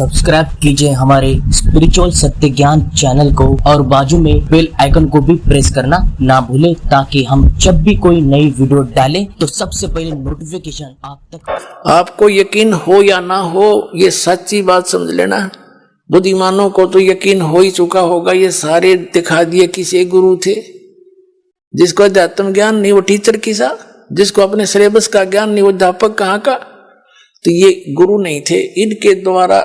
Subscribe कीजिए हमारे spiritual सत्य ज्ञान चैनल को और बाजू में बेल आइकन को भी प्रेस करना ना भूले, ताकि हम जब भी कोई नई वीडियो डालें तो सबसे पहले नोटिफिकेशन आप तक। आपको यकीन हो या ना हो, ये सच्ची बात समझ लेना। बुद्धिमानों को तो यकीन हो ही चुका होगा। ये सारे दिखा दिए किसी गुरु थे। जिसको अध्यात्म ज्ञान नहीं वो टीचर किसा, जिसको अपने सिलेबस का ज्ञान नहीं वो अध्यापक कहाँ का। तो ये गुरु नहीं थे। इनके द्वारा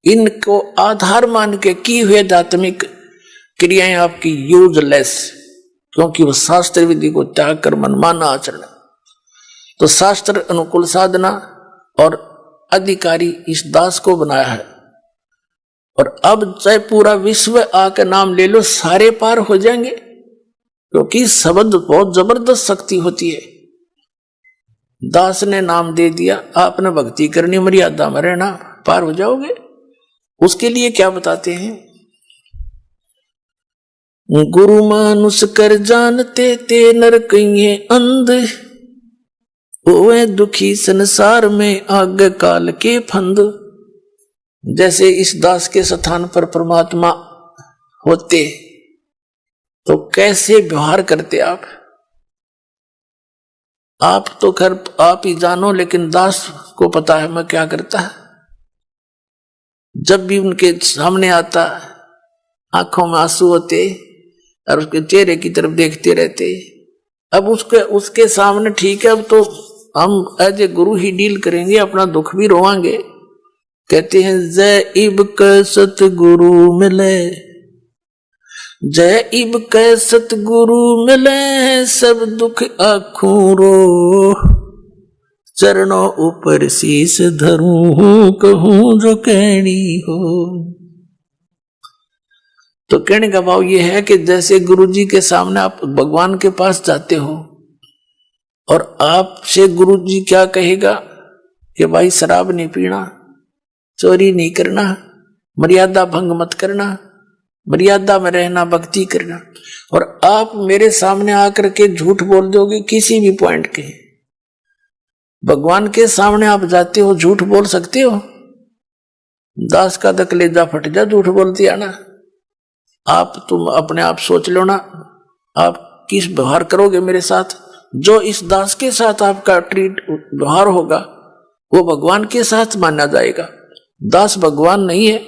इनको आधार मान के की हुए आध्यात्मिक क्रियाएं आपकी यूजलेस, क्योंकि वो शास्त्र विधि को त्याग कर मनमाना आचरण। तो शास्त्र अनुकूल साधना और अधिकारी इस दास को बनाया है। और अब चाहे पूरा विश्व आकर नाम ले लो, सारे पार हो जाएंगे, क्योंकि शब्द बहुत जबरदस्त शक्ति होती है। दास ने नाम दे दिया, आपने भक्ति करनी, मर्यादा में रहना, पार हो जाओगे। उसके लिए क्या बताते हैं, गुरु मानुष कर जानते ते नर कहिए अंध, ओए दुखी संसार में आग काल के फंद। जैसे इस दास के स्थान पर परमात्मा होते तो कैसे व्यवहार करते आप तो खैर आप ही जानो, लेकिन दास को पता है मैं क्या करता है। जब भी उनके सामने आता, आंखों में आंसू होते और उसके चेहरे की तरफ देखते रहते। अब उसके सामने ठीक है, अब तो हम as a Guru he deal करेंगे, अपना दुख भी रोवांगे। कहते हैं जय इब क सतगुरु मिले, जय इब कै सतगुरु मिले, सब दुख आखूं रो, चरणों ऊपर शीस धरूं, कहूं जो कहनी हो। तो कहने का भाव ये है कि जैसे गुरु जी के सामने आप भगवान के पास जाते हो और आपसे गुरु जी क्या कहेगा कि भाई शराब नहीं पीना, चोरी नहीं करना, मर्यादा भंग मत करना, मर्यादा में रहना, भक्ति करना। और आप मेरे सामने आकर के झूठ बोल दोगे किसी भी पॉइंट के। भगवान के सामने आप जाते हो, झूठ बोल सकते हो? दास का तो कलेजा फट जा झूठ बोलती है ना। आप तुम अपने आप सोच लो ना, आप किस व्यवहार करोगे मेरे साथ। जो इस दास के साथ आपका व्यवहार होगा वो भगवान के साथ माना जाएगा। दास भगवान नहीं है,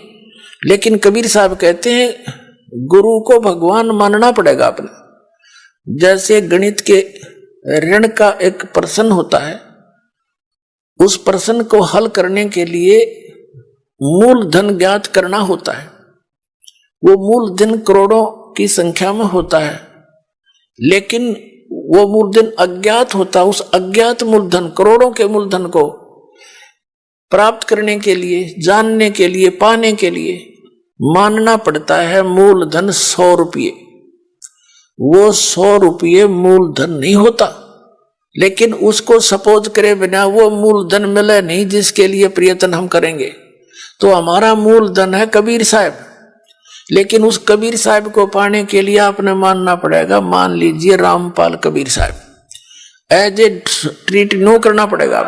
लेकिन कबीर साहब कहते हैं गुरु को भगवान मानना पड़ेगा अपने। जैसे गणित के ऋण का एक प्रश्न होता है, उस प्रश्न को हल करने के लिए मूल धन ज्ञात करना होता है। वो मूल धन करोड़ों की संख्या में होता है, लेकिन वो मूलधन अज्ञात होता है। उस अज्ञात मूलधन, करोड़ों के मूलधन को प्राप्त करने के लिए, जानने के लिए, पाने के लिए मानना पड़ता है मूलधन 100 रुपये। वो 100 रुपये मूलधन नहीं होता, लेकिन उसको सपोज करे बिना वो मूलधन मिले नहीं जिसके लिए प्रयत्न हम करेंगे। तो हमारा मूलधन है कबीर साहब, लेकिन उस कबीर साहब को पाने के लिए आपने मानना पड़ेगा, मान लीजिए रामपाल कबीर साहब, एज ए ट्रीट नो करना पड़ेगा।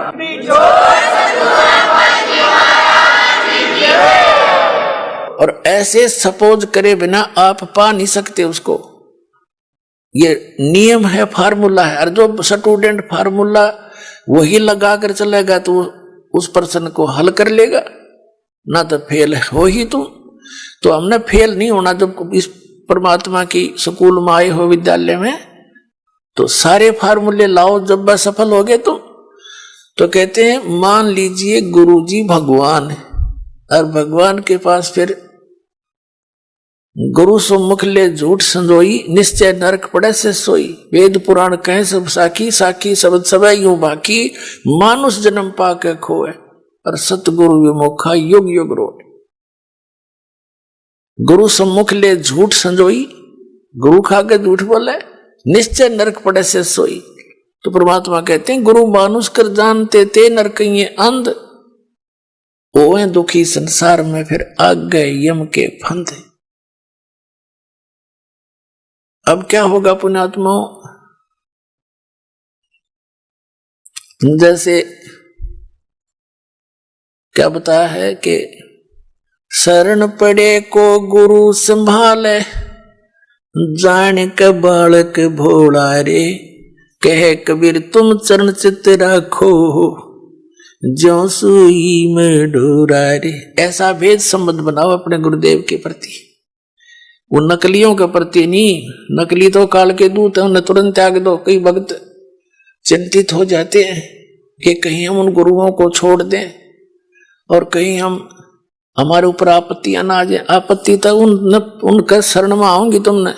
और ऐसे सपोज करे बिना आप पा नहीं सकते उसको। ये नियम है, फार्मूला है। और जो स्टूडेंट फार्मूला वही लगा कर चलेगा तो उस प्रश्न को हल कर लेगा, ना तो फेल हो ही तुम। तो हमने फेल नहीं होना। जब इस परमात्मा की स्कूल में आए हो, विद्यालय में, तो सारे फार्मूले लाओ। जब बस सफल हो गए तुम, तो कहते हैं मान लीजिए गुरुजी भगवान है, और भगवान के पास फिर गुरु सम्मुख ले झूठ संजोई, निश्चय नरक पड़े से सोई। वेद पुराण कहे सब साखी, साखी शब्द सब यूं बाकी, मानुष जन्म पाके खोए, और सतगुरु विमुखा युग युग रोए। गुरु सम्मुख ले झूठ संजोई, गुरु खा के झूठ बोले, निश्चय नरक पड़े से सोई। तो परमात्मा कहते हैं गुरु मानुष कर जानते ते नर कहिए अंध, ओए दुखी संसार में फिर आग गए यम के फंद। अब क्या होगा पुण्यात्माओं, जैसे क्या बताया है कि शरण पड़े को गुरु संभाले, जान के बालक भोला रे, कहे कबीर तुम चरण चित राखो, ज्यों सुई में डोरा रे। ऐसा भेद संबंध बनाओ अपने गुरुदेव के प्रति, वो नकलियों के प्रति नहीं। नकली तो काल के दूत है, उन्हें तुरंत त्याग दो। कई भक्त चिंतित हो जाते हैं कि कहीं हम उन गुरुओं को छोड़ दें और कहीं हमारे ऊपर आपत्तियां ना आ जाए। आपत्ति तो उनका शरण में आओगी तुमने,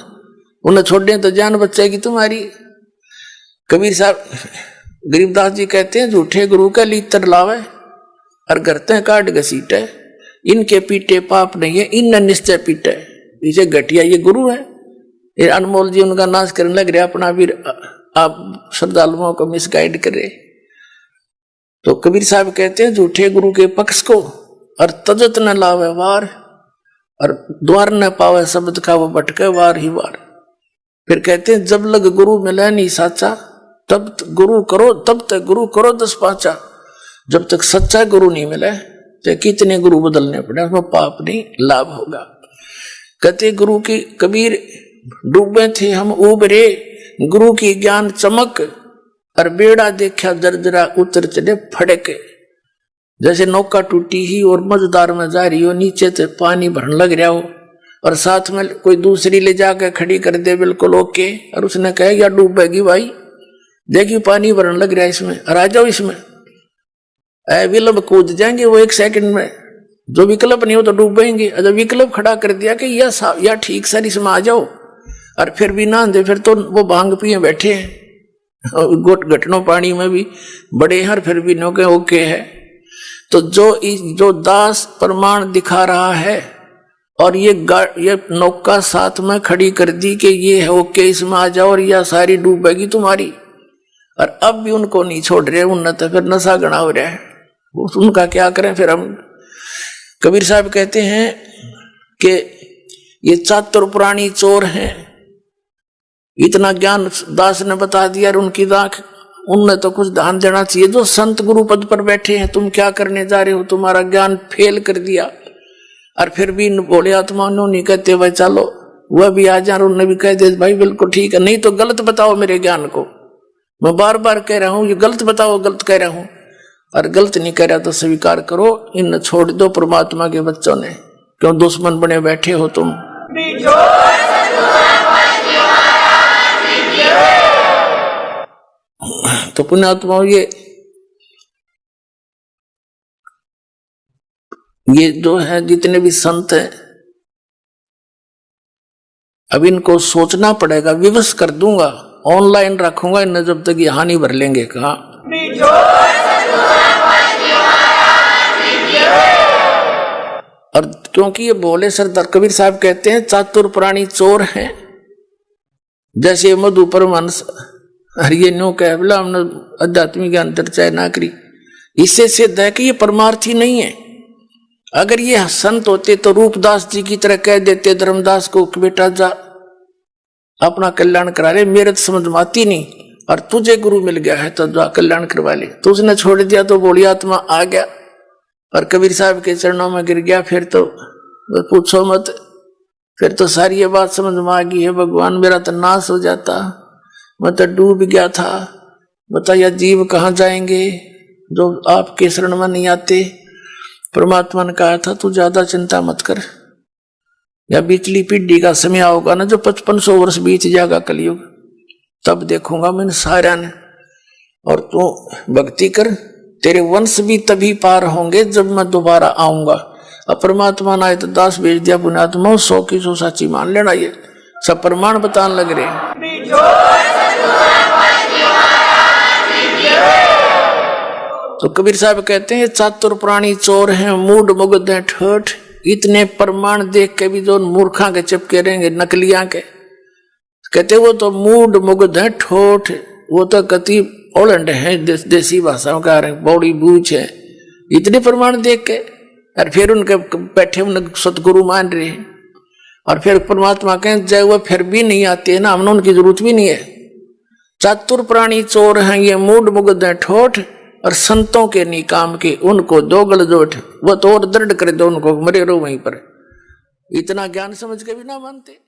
उन्हें छोड़ दें तो जान बचेगी तुम्हारी। कबीर साहब गरीबदास जी कहते हैं, झूठे गुरु का लीतर लावे और करते काट घसीटे, इनके पीटे पाप नहीं है, इन निश्चय पीटे। इसे घटिया ये गुरु है, ये अनमोल जी उनका नाश करने लग रहे, अपना भी आप श्रद्धालुओं को मिसगाइड कर रहे। तो कबीर साहब कहते हैं, झूठे गुरु के पक्ष को और तजत न लावे वार, और द्वार न पावे शब्द का वो भटके वार ही वार। फिर कहते हैं, जब लग गुरु मिले नहीं साचा, तब गुरु करो, तब तक गुरु करो 10 पांचा। जब तक सच्चा गुरु नहीं मिले तो कितने गुरु बदलने पड़े, उसमें पाप नहीं लाभ होगा। कहते गुरु की कबीर डूबे थे हम उबरे, गुरु की ज्ञान चमक, और बेड़ा देखा जर्जरा उतर चले फड़के। जैसे नौका टूटी ही और मझदार में जा रही हो, नीचे से पानी भरने लग रहा हो और साथ में कोई दूसरी ले जाकर खड़ी कर दे बिल्कुल ओके, और उसने कहे या डूबेगी भाई, देखिए पानी भरने लग रहा है इसमें, और आ जाओ इसमें। विकल्प कूद जाएंगे वो 1 सेकंड में, जो विकल्प नहीं हो तो डूबेंगे। जब विकल्प खड़ा कर दिया कि या ठीक सर इसमें आ जाओ, और फिर भी ना दे, फिर तो वो भांग पिए बैठे हैं, घटनों पानी में भी बड़े हैं, फिर भी नो के ओके है। तो जो दास प्रमाण दिखा रहा है और ये नौका साथ में खड़ी कर दी कि ये है ओके इसमें आ जाओ, और यह सारी डूबेगी तुम्हारी, और अब भी उनको नहीं छोड़ रहे, उन्हें तो फिर नशा गणा हो रहा है, उनका क्या करें फिर हम। कबीर साहब कहते हैं कि ये चातुर पुरानी चोर हैं, इतना ज्ञान दास ने बता दिया, और उनकी दाख उनने तो कुछ ध्यान देना चाहिए। जो संत गुरु पद पर बैठे हैं, तुम क्या करने जा रहे हो, तुम्हारा ज्ञान फेल कर दिया, और फिर भी बोले आत्मा नहीं कहते भाई चलो वह भी आ जाए, उन्होंने भी कह दे भाई बिल्कुल ठीक है, नहीं तो गलत बताओ मेरे ज्ञान को, मैं बार बार कह रहा हूं ये गलत बताओ, गलत कह रहा हूं, और गलत नहीं कह रहा तो स्वीकार करो, इन छोड़ दो परमात्मा के बच्चों ने, क्यों दुश्मन बने बैठे हो तुम। तो पुण्यात्मा ये जो है जितने भी संत हैं, अब इनको सोचना पड़ेगा, विवश कर दूंगा, ऑनलाइन रखूंगा इन्हें जब तक ये हानि भर लेंगे। कहा और क्योंकि ये बोले सरदार कबीर साहब कहते हैं चातुर प्राणी चोर हैं, जैसे मधु परमहंस हरिये नो कह बोला हमने आध्यात्मिक ज्ञान चर्चा ना करी, इससे सिद्ध है कि ये परमार्थी नहीं है। अगर ये संत होते तो रूपदास जी की तरह कह देते धर्मदास को कि बेटा जा अपना कल्याण करा ले, मेरे तो समझ में आती नहीं, और तुझे गुरु मिल गया है तो जा कल्याण करवा ले। तो उसने छोड़ दिया तो बोली आत्मा आ गया और कबीर साहब के चरणों में गिर गया। फिर तो पूछो मत, फिर तो सारी ये बात समझ में आ गई है, भगवान मेरा तो नाश हो जाता, मैं तो डूब गया था, बताया जीव कहाँ जाएंगे जो आपके शरण में नहीं आते। परमात्मा ने कहा था तू ज्यादा चिंता मत कर, या बीचली पीढ़ी का समय आओगा ना जो 5500 वर्ष बीत जाएगा कलयुग, तब देखूंगा मैं सारा ने, और तू भक्ति कर, तेरे वंश भी तभी पार होंगे जब मैं दोबारा आऊंगा। अब परमात्मा ने तो दास भेज दिया पुण्यात्मा, 100 की 100 साची मान लेना, ये सब प्रमाण बताने लग रहे। तो कबीर साहब कहते हैं चातुर प्राणी चोर हैं, मूड मुग्ध हैं ठोठ, इतने प्रमाण देख के भी जो मूर्खा के चिपके रहेंगे नकलियां के, कहते वो तो मूड मुग्ध हैं ठोठ, वो तो कति ओलंड है देसी भाषाओं का बौड़ी बूझ है, इतने प्रमाण देख के, और फिर उनके बैठे उन सतगुरु मान रहे हैं, और फिर परमात्मा कहें जय वो फिर भी नहीं आते है ना, हमने उनकी जरूरत भी नहीं है। चातुर प्राणी चोर हैं ये मूड मुग्ध हैं ठोठ, और संतों के नहीं काम के, उनको दो गलजोट, वो तो और दृढ़ कर दो उनको, मरे रहो वहीं पर। इतना ज्ञान समझ के भी ना मानते।